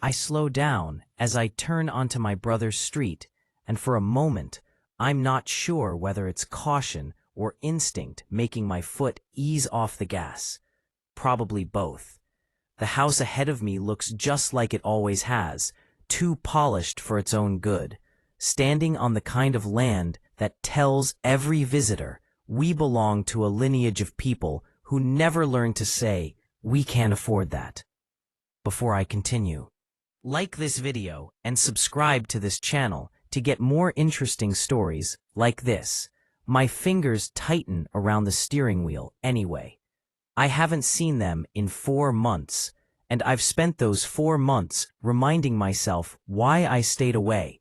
I slow down as I turn onto my brother's street, and for a moment, I'm not sure whether it's caution or instinct making my foot ease off the gas. Probably both. The house ahead of me looks just like it always has, too polished for its own good, standing on the kind of land that tells every visitor we belong to a lineage of people who never learned to say, "We can't afford that." Before I continue, like this video and subscribe to this channel to get more interesting stories like this. My fingers tighten around the steering wheel anyway. I haven't seen them in 4 months, and I've spent those 4 months reminding myself why I stayed away.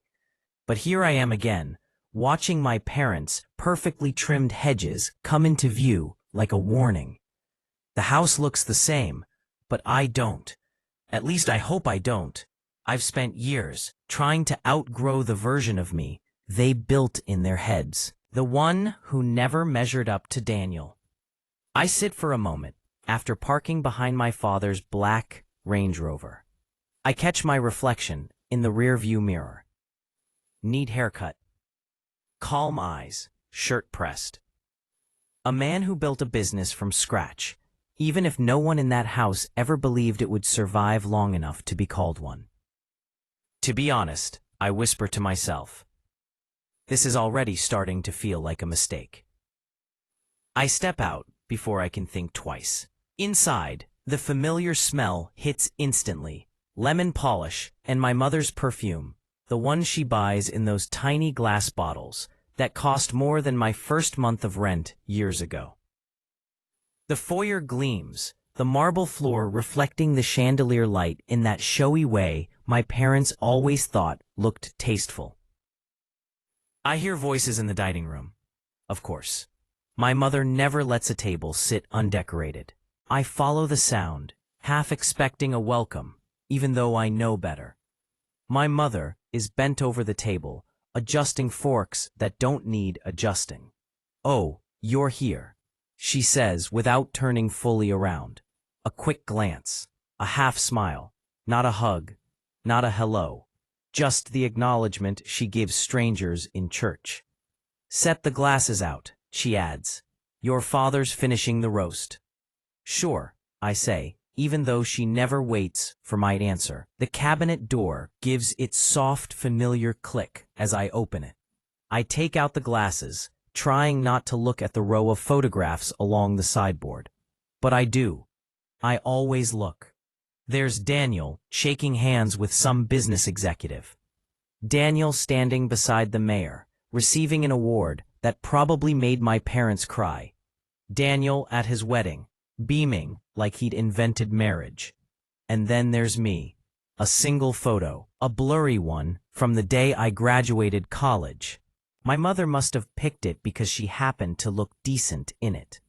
But here I am again, watching my parents' perfectly trimmed hedges come into view like a warning. The house looks the same, but I don't. At least I hope I don't. I've spent years trying to outgrow the version of me they built in their heads, the one who never measured up to Daniel. I sit for a moment after parking behind my father's black Range Rover. I catch my reflection in the rearview mirror. Neat haircut, calm eyes, shirt pressed. A man who built a business from scratch, even if no one in that house ever believed it would survive long enough to be called one. To be honest, I whisper to myself, this is already starting to feel like a mistake. I step out before I can think twice. Inside, the familiar smell hits instantly. Lemon polish and my mother's perfume, the one she buys in those tiny glass bottles that cost more than my first month of rent years ago. The foyer gleams, the marble floor reflecting the chandelier light in that showy way my parents always thought looked tasteful. I hear voices in the dining room. Of course. My mother never lets a table sit undecorated. I follow the sound, half expecting a welcome, even though I know better. My mother is bent over the table, adjusting forks that don't need adjusting. "Oh, you're here," she says without turning fully around. A quick glance, a half smile, not a hug, not a hello, just the acknowledgement she gives strangers in church. "Set the glasses out," she adds. "Your father's finishing the roast." "Sure," I say, even though she never waits for my answer. The cabinet door gives its soft, familiar click as I open it. I take out the glasses, trying not to look at the row of photographs along the sideboard. But I do. I always look. There's Daniel shaking hands with some business executive. Daniel standing beside the mayor, receiving an award that probably made my parents cry. Daniel at his wedding, beaming like he'd invented marriage. And then there's me, a single photo, a blurry one from the day I graduated college. My mother must have picked it because she happened to look decent in it.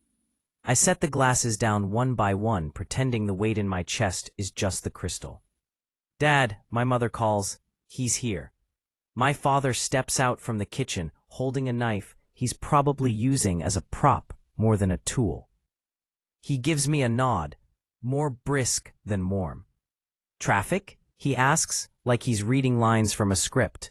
I set the glasses down one by one, pretending the weight in my chest is just the crystal. "Dad," my mother calls, "he's here." My father steps out from the kitchen, holding a knife he's probably using as a prop more than a tool. He gives me a nod, more brisk than warm. "Traffic?" he asks, like he's reading lines from a script.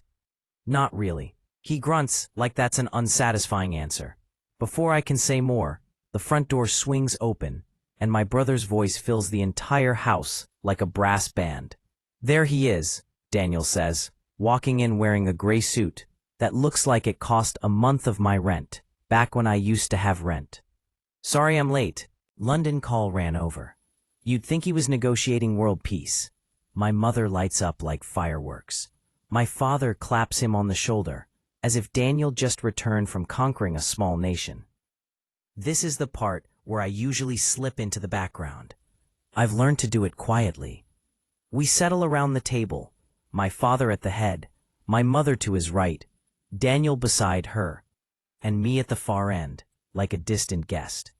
Not really. He grunts like that's an unsatisfying answer. Before I can say more, the front door swings open, and my brother's voice fills the entire house like a brass band. "There he is," Daniel says, walking in wearing a gray suit that looks like it cost a month of my rent, back when I used to have rent. "Sorry I'm late. London call ran over." You'd think he was negotiating world peace. My mother lights up like fireworks. My father claps him on the shoulder, as if Daniel just returned from conquering a small nation. This is the part where I usually slip into the background. I've learned to do it quietly. We settle around the table, my father at the head, my mother to his right, Daniel beside her, and me at the far end, like a distant guest.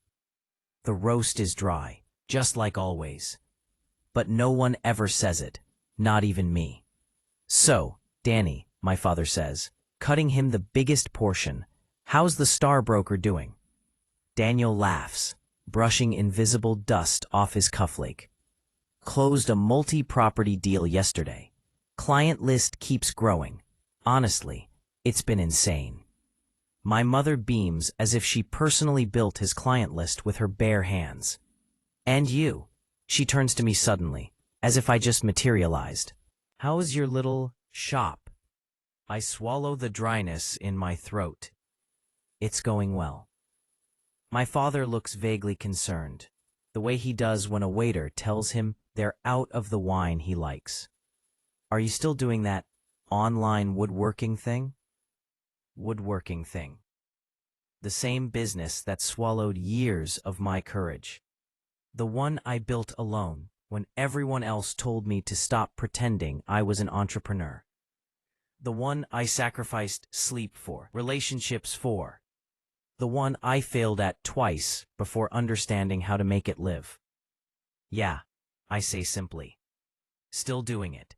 The roast is dry, just like always. But no one ever says it, not even me. "So, Danny," my father says, cutting him the biggest portion, "how's the star broker doing?" Daniel laughs, brushing invisible dust off his cufflink. Closed a multi-property deal yesterday. Client list keeps growing. Honestly, it's been insane. My mother beams as if she personally built his client list with her bare hands. And you? She turns to me suddenly, as if I just materialized. How's your little shop? I swallow the dryness in my throat. It's going well. My father looks vaguely concerned, the way he does when a waiter tells him they're out of the wine he likes. Are you still doing that online woodworking thing? Woodworking thing. The same business that swallowed years of my courage. The one I built alone when everyone else told me to stop pretending I was an entrepreneur. The one I sacrificed sleep for, relationships for. The one I failed at twice before understanding how to make it live. Yeah, I say simply. Still doing it.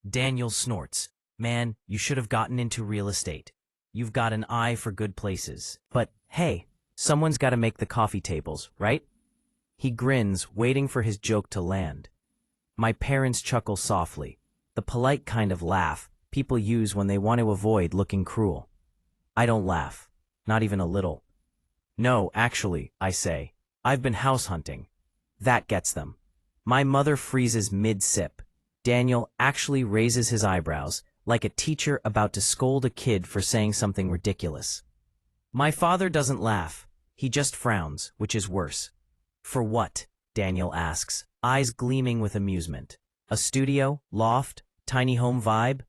Daniel snorts. Man, you should have gotten into real estate. You've got an eye for good places. But, hey, someone's got to make the coffee tables, right? He grins, waiting for his joke to land. My parents chuckle softly, the polite kind of laugh people use when they want to avoid looking cruel. I don't laugh, not even a little. No, actually, I say, I've been house hunting. That gets them. My mother freezes mid-sip. Daniel actually raises his eyebrows, like a teacher about to scold a kid for saying something ridiculous. My father doesn't laugh. He just frowns, which is worse. For what? Daniel asks, eyes gleaming with amusement. A studio? Loft? Tiny home vibe?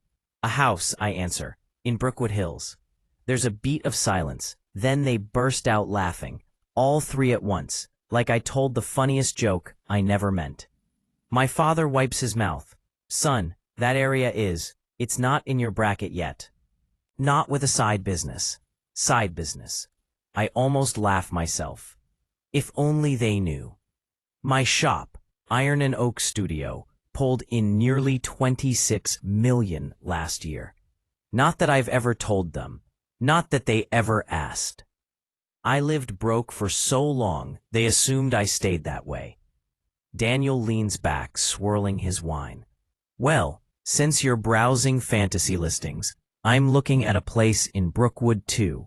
A house, I answer, in Brookwood Hills. There's a beat of silence. Then they burst out laughing, all three at once, like I told the funniest joke I never meant. My father wipes his mouth. Son, that area it's not in your bracket yet. Not with a side business. Side business. I almost laugh myself. If only they knew. My shop, Iron and Oak Studio, pulled in nearly $26 million last year. Not that I've ever told them. Not that they ever asked. I lived broke for so long, they assumed I stayed that way. Daniel leans back, swirling his wine. Well, since you're browsing fantasy listings, I'm looking at a place in Brookwood too.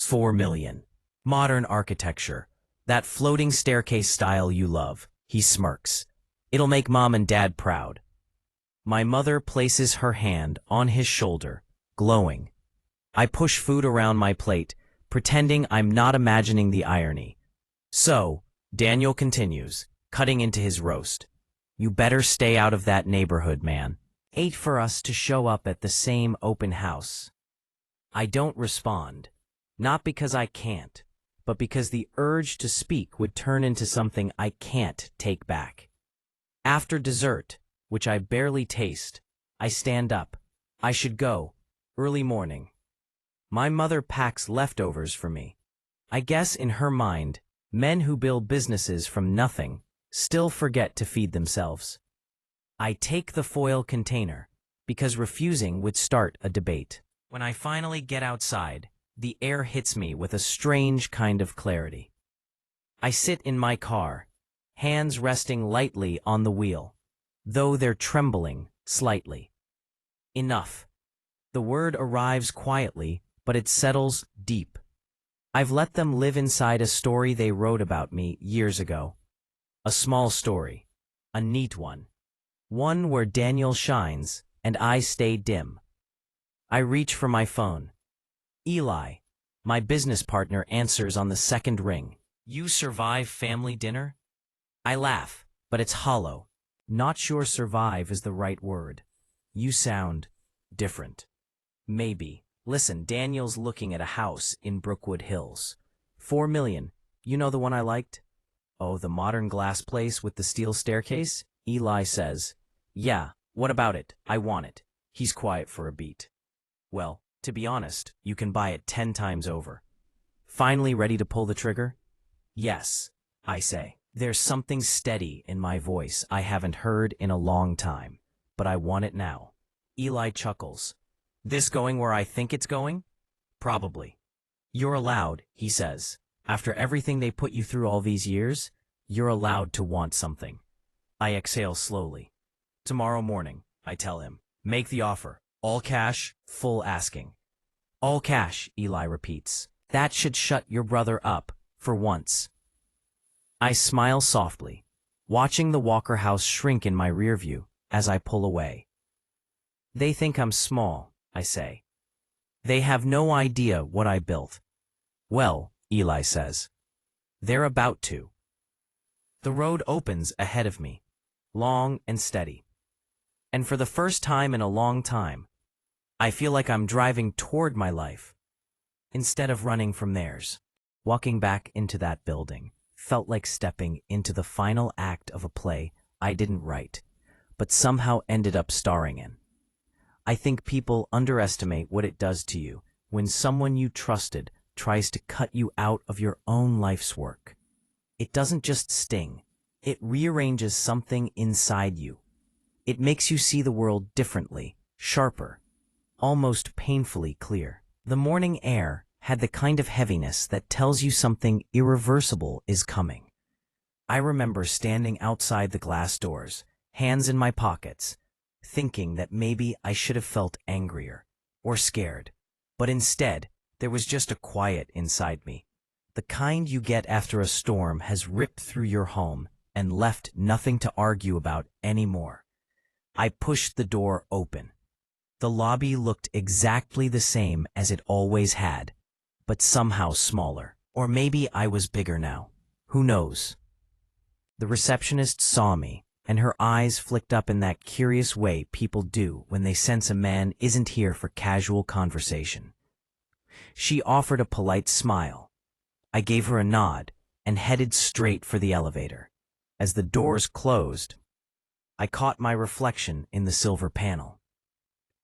$4 million. Modern architecture. That floating staircase style you love. He smirks. It'll make Mom and Dad proud. My mother places her hand on his shoulder, glowing. I push food around my plate, pretending I'm not imagining the irony. So, Daniel continues, cutting into his roast. You better stay out of that neighborhood, man. 8 for us to show up at the same open house. I don't respond, not because I can't, but because the urge to speak would turn into something I can't take back. After dessert, which I barely taste, I stand up. I should go. Early morning. My mother packs leftovers for me. I guess in her mind, men who build businesses from nothing still forget to feed themselves. I take the foil container, because refusing would start a debate. When I finally get outside, the air hits me with a strange kind of clarity. I sit in my car, hands resting lightly on the wheel, though they're trembling slightly. Enough. The word arrives quietly, but it settles deep. I've let them live inside a story they wrote about me years ago. A small story. A neat one. One where Daniel shines and I stay dim. I reach for my phone. Eli, my business partner, answers on the second ring. You survive family dinner? I laugh, but it's hollow. Not sure survive is the right word. You sound different. Maybe. Listen, Daniel's looking at a house in Brookwood Hills. $4 million. You know the one I liked? Oh, the modern glass place with the steel staircase? Eli says. Yeah, what about it? I want it. He's quiet for a beat. Well, to be honest, you can buy it 10 times over. Finally ready to pull the trigger? Yes, I say. There's something steady in my voice I haven't heard in a long time, but I want it now. Eli chuckles. This going where I think it's going? Probably. You're allowed, he says. After everything they put you through all these years, you're allowed to want something. I exhale slowly. Tomorrow morning, I tell him. Make the offer. All cash, full asking. All cash, Eli repeats. That should shut your brother up, for once. I smile softly, watching the Walker house shrink in my rear view as I pull away. They think I'm small, I say. They have no idea what I built. Well, Eli says. They're about to. The road opens ahead of me, long and steady. And for the first time in a long time, I feel like I'm driving toward my life, instead of running from theirs. Walking back into that building felt like stepping into the final act of a play I didn't write, but somehow ended up starring in. I think people underestimate what it does to you when someone you trusted tries to cut you out of your own life's work. It doesn't just sting, it rearranges something inside you. It makes you see the world differently, sharper, almost painfully clear. The morning air had the kind of heaviness that tells you something irreversible is coming. I remember standing outside the glass doors, hands in my pockets, thinking that maybe I should have felt angrier or scared. But instead, there was just a quiet inside me. The kind you get after a storm has ripped through your home and left nothing to argue about anymore. I pushed the door open. The lobby looked exactly the same as it always had, but somehow smaller. Or maybe I was bigger now. Who knows? The receptionist saw me, and her eyes flicked up in that curious way people do when they sense a man isn't here for casual conversation. She offered a polite smile. I gave her a nod and headed straight for the elevator. As the doors closed, I caught my reflection in the silver panel.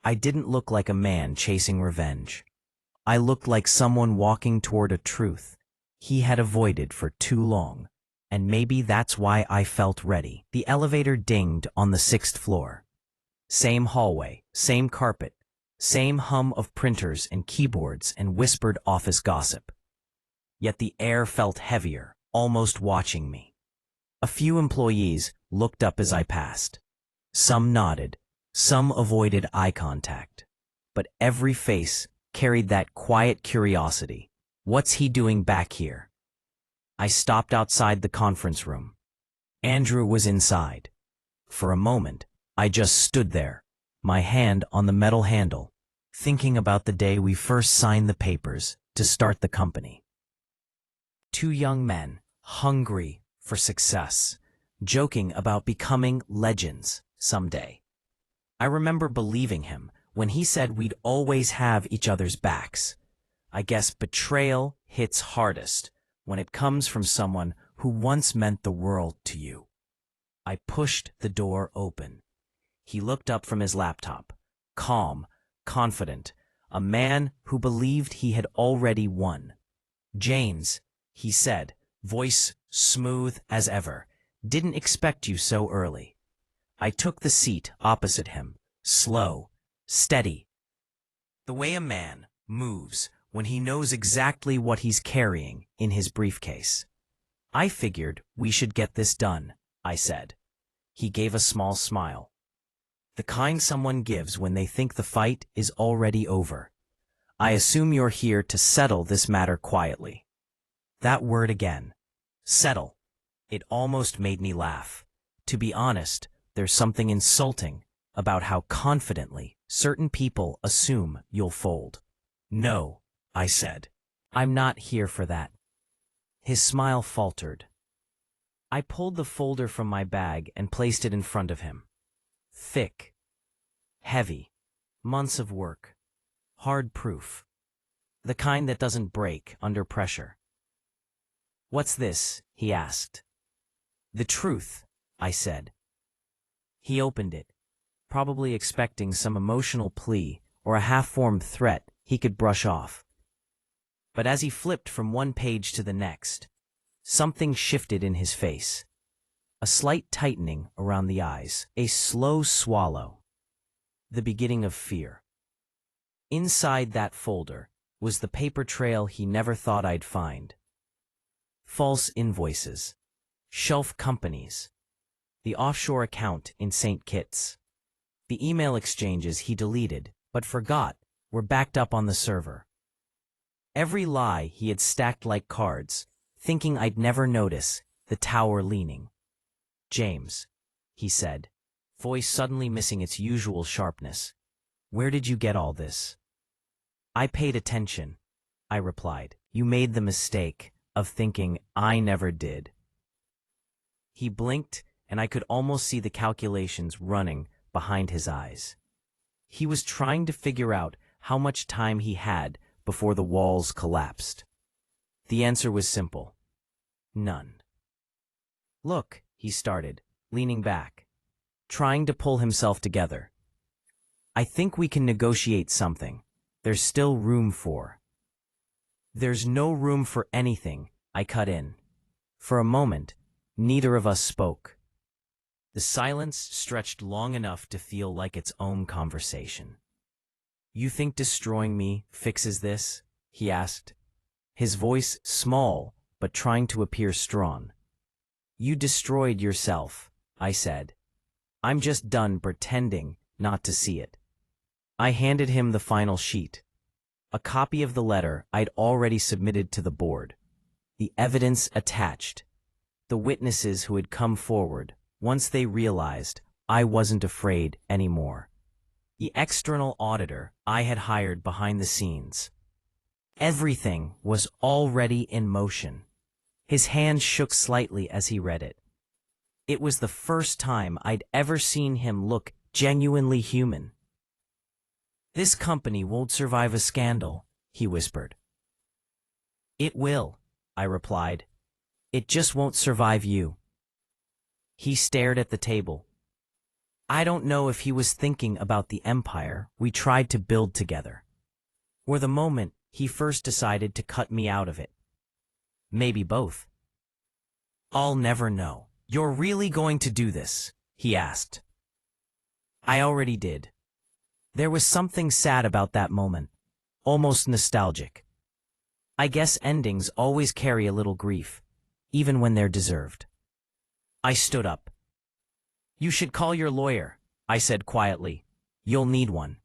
I didn't look like a man chasing revenge. I looked like someone walking toward a truth he had avoided for too long, and maybe that's why I felt ready. The elevator dinged on the 6th floor. Same hallway, same carpet, same hum of printers and keyboards and whispered office gossip. Yet the air felt heavier, almost watching me. A few employees looked up as I passed. Some nodded, some avoided eye contact, but every face carried that quiet curiosity. What's he doing back here? I stopped outside the conference room. Andrew was inside. For a moment, I just stood there, my hand on the metal handle, thinking about the day we first signed the papers to start the company. Two young men, hungry for success, joking about becoming legends someday. I remember believing him when he said we'd always have each other's backs. I guess betrayal hits hardest when it comes from someone who once meant the world to you. I pushed the door open. He looked up from his laptop, calm, confident, a man who believed he had already won. James, he said, voice smooth as ever, didn't expect you so early. I took the seat opposite him, slow, steady. The way a man moves when he knows exactly what he's carrying in his briefcase. I figured we should get this done, I said. He gave a small smile. The kind someone gives when they think the fight is already over. I assume you're here to settle this matter quietly. That word again. Settle. It almost made me laugh. To be honest, there's something insulting about how confidently certain people assume you'll fold. No, I said. I'm not here for that. His smile faltered. I pulled the folder from my bag and placed it in front of him. Thick. Heavy. Months of work. Hard proof. The kind that doesn't break under pressure. What's this? He asked. The truth, I said. He opened it, probably expecting some emotional plea or a half-formed threat he could brush off. But as he flipped from one page to the next, something shifted in his face. A slight tightening around the eyes, a slow swallow, the beginning of fear. Inside that folder was the paper trail he never thought I'd find. False invoices, shelf companies, the offshore account in St. Kitts. The email exchanges he deleted, but forgot, were backed up on the server. Every lie he had stacked like cards, thinking I'd never notice, the tower leaning. "James," he said, voice suddenly missing its usual sharpness. "Where did you get all this?" "I paid attention," I replied. "You made the mistake of thinking I never did." He blinked, and I could almost see the calculations running behind his eyes. He was trying to figure out how much time he had before the walls collapsed. The answer was simple. None. "Look," he started, leaning back, trying to pull himself together. "I think we can negotiate something. There's still room for—" "There's no room for anything," I cut in. For a moment, neither of us spoke. The silence stretched long enough to feel like its own conversation. "You think destroying me fixes this?" he asked, his voice small but trying to appear strong. "You destroyed yourself," I said. "I'm just done pretending not to see it." I handed him the final sheet, a copy of the letter I'd already submitted to the board, the evidence attached, the witnesses who had come forward once they realized I wasn't afraid anymore, the external auditor I had hired behind the scenes. Everything was already in motion. His hand shook slightly as he read it. It was the first time I'd ever seen him look genuinely human. "This company won't survive a scandal," he whispered. "It will," I replied. "It just won't survive you." He stared at the table. I don't know if he was thinking about the empire we tried to build together, or the moment he first decided to cut me out of it. Maybe both. "I'll never know." "You're really going to do this?" he asked. I already did. There was something sad about that moment, almost nostalgic. I guess endings always carry a little grief, even when they're deserved. I stood up. "You should call your lawyer," I said quietly. "You'll need one."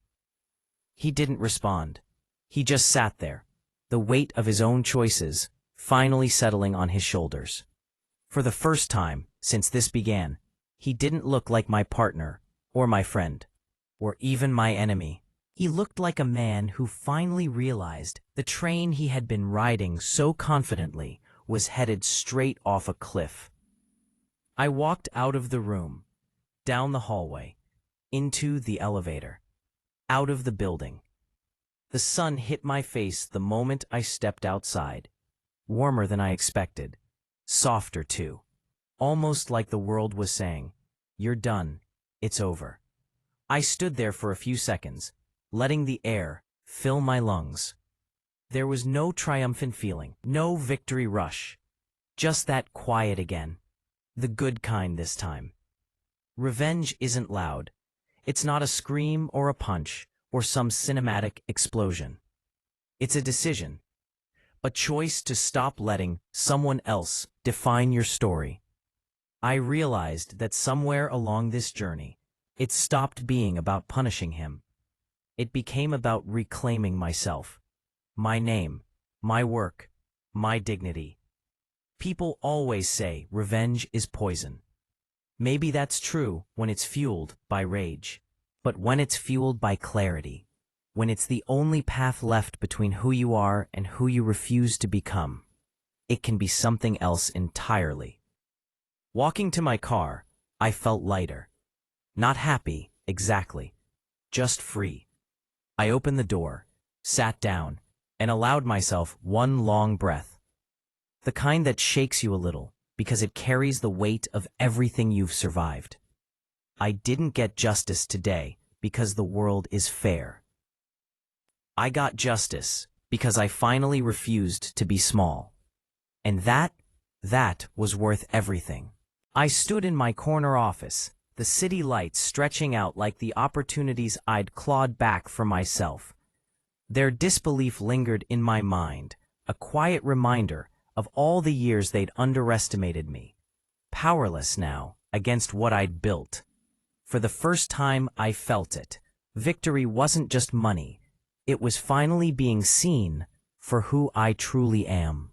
He didn't respond. He just sat there, the weight of his own choices finally settling on his shoulders. For the first time since this began, he didn't look like my partner, or my friend, or even my enemy. He looked like a man who finally realized the train he had been riding so confidently was headed straight off a cliff. I walked out of the room, down the hallway, into the elevator, out of the building. The sun hit my face the moment I stepped outside, warmer than I expected, softer too, almost like the world was saying, "You're done, it's over." I stood there for a few seconds, letting the air fill my lungs. There was no triumphant feeling, no victory rush, just that quiet again, the good kind this time. Revenge isn't loud. It's not a scream or a punch or some cinematic explosion. It's a decision, a choice to stop letting someone else define your story. I realized that somewhere along this journey, it stopped being about punishing him. It became about reclaiming myself, my name, my work, my dignity. People always say revenge is poison. Maybe that's true when it's fueled by rage. But when it's fueled by clarity, when it's the only path left between who you are and who you refuse to become, it can be something else entirely. Walking to my car, I felt lighter. Not happy, exactly. Just free. I opened the door, sat down, and allowed myself one long breath. The kind that shakes you a little, because it carries the weight of everything you've survived. I didn't get justice today because the world is fair. I got justice because I finally refused to be small. And that was worth everything. I stood in my corner office, the city lights stretching out like the opportunities I'd clawed back for myself. Their disbelief lingered in my mind, a quiet reminder of all the years they'd underestimated me. Powerless now, against what I'd built. For the first time, I felt it. Victory wasn't just money. It was finally being seen for who I truly am.